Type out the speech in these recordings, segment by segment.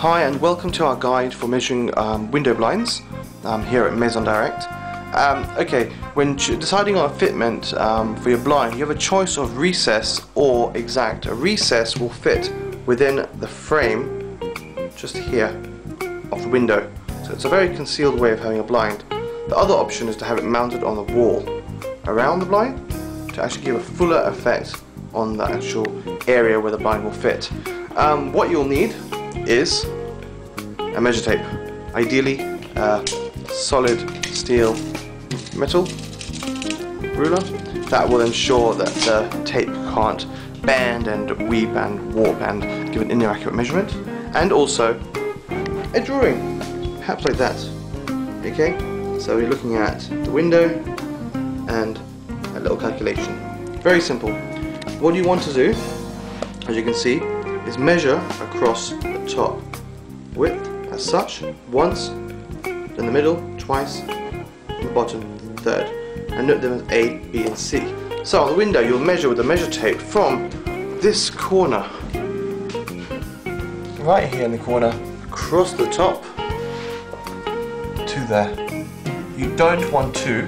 Hi and welcome to our guide for measuring window blinds here at Maison Direct. Okay, when deciding on a fitment for your blind, you have a choice of recess or exact. A recess will fit within the frame just here of the window, so it's a very concealed way of having a blind. The other option is to have it mounted on the wall around the blind to actually give a fuller effect on the actual area where the blind will fit. What you'll need is a measure tape, ideally solid steel metal ruler that will ensure that the tape can't bend and weep and warp and give an inaccurate measurement, and also a drawing, perhaps like that. Okay, so we're looking at the window and a little calculation. Very simple. What you want to do, as you can see, is measure across the top width as such, once, in the middle, twice, in the bottom, third, and note them as A, B and C. So on the window you'll measure with the measure tape from this corner, right here in the corner, across the top to there. You don't want to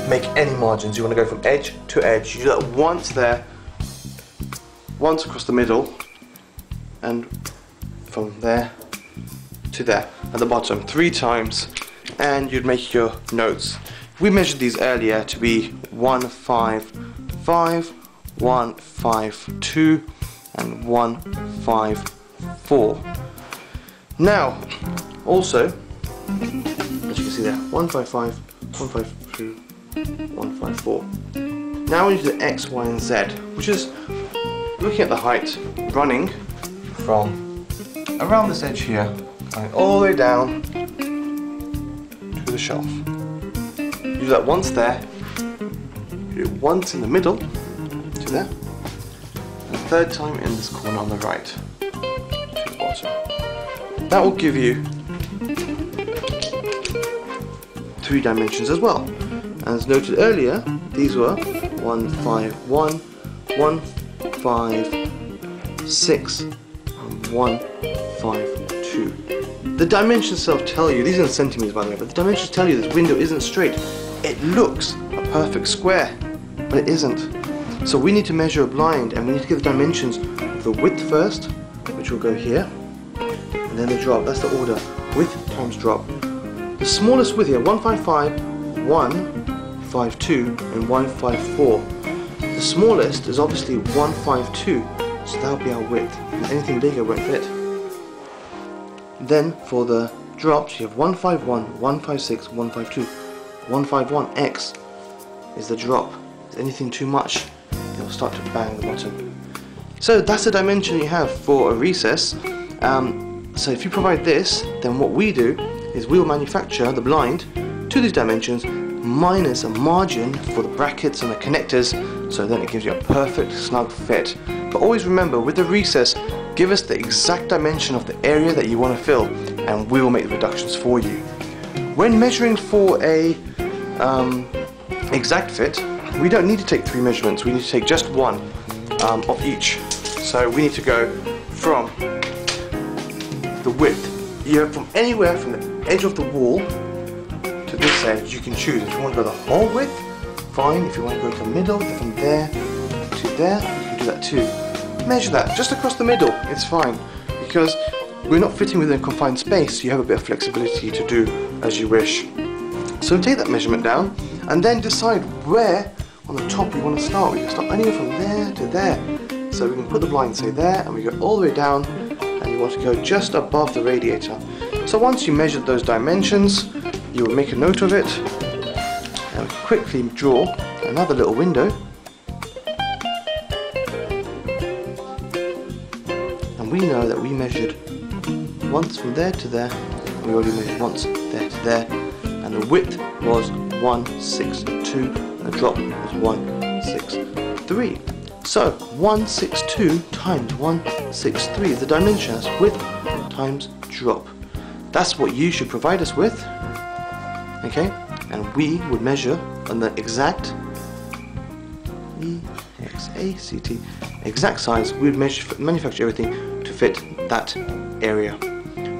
make any margins, you want to go from edge to edge. You do that once there, once across the middle, and from there to there at the bottom 3 times, and you'd make your notes. We measured these earlier to be 155, 152 and 154. Now also, as you can see there, 155, 152, 154. Now we need to do X, Y and Z, which is looking at the height running from around this edge here, going all the way down to the shelf. You do that once there, you do it once in the middle to there, and a third time in this corner on the right to the bottom. That will give you 3 dimensions as well. As noted earlier, these were 151, 156 and 152. The dimensions itself tell you, these are in centimeters by the way, but the dimensions tell you this window isn't straight. It looks a perfect square, but it isn't. So we need to measure a blind, and we need to get the dimensions of the width first, which will go here, and then the drop. That's the order, width times drop. The smallest width here, 155, 152 and 154. The smallest is obviously 152, so that'll be our width, and anything bigger won't fit. Then for the drops you have 151, 156, 152. 151X is the drop. If anything too much, it'll start to bang the bottom. So that's the dimension you have for a recess. So if you provide this, then what we do is we will manufacture the blind to these dimensions minus a margin for the brackets and the connectors, so then it gives you a perfect snug fit. But always remember, with the recess, give us the exact dimension of the area that you want to fill, and we will make the reductions for you. When measuring for a exact fit, we don't need to take 3 measurements, we need to take just 1 of each. So we need to go from the width, you have from anywhere from the edge of the wall to this edge. You can choose if you want to go the whole width, fine. If you want to go to the middle, from there to there, you can do that too. Measure that just across the middle, it's fine, because we're not fitting within a confined space, so you have a bit of flexibility to do as you wish. So take that measurement down and then decide where on the top you want to start. We can start anywhere from there to there. So we can put the blind, say there, and we go all the way down, and you want to go just above the radiator. So once you measured those dimensions, you will make a note of it, and quickly draw another little window. And we know that we measured once from there to there, and we already measured once there to there, and the width was 162 and the drop was 163. So 162 times 163 is the dimension, that's width times drop. That's what you should provide us with, okay? And we would measure on the exact exact size. We would manufacture everything to fit that area.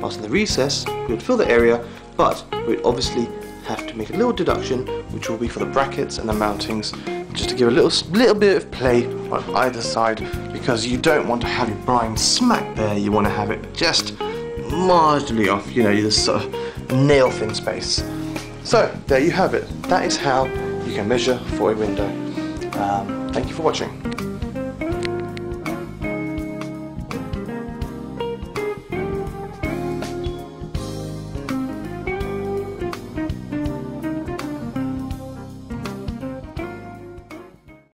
whilst in the recess we would fill the area, but we'd obviously have to make a little deduction, which will be for the brackets and the mountings, just to give a little bit of play on either side, because you don't want to have your blind smack there. You want to have it just marginally off, you know, this sort of nail thin space. So there you have it. That is how you can measure for a window. Thank you for watching.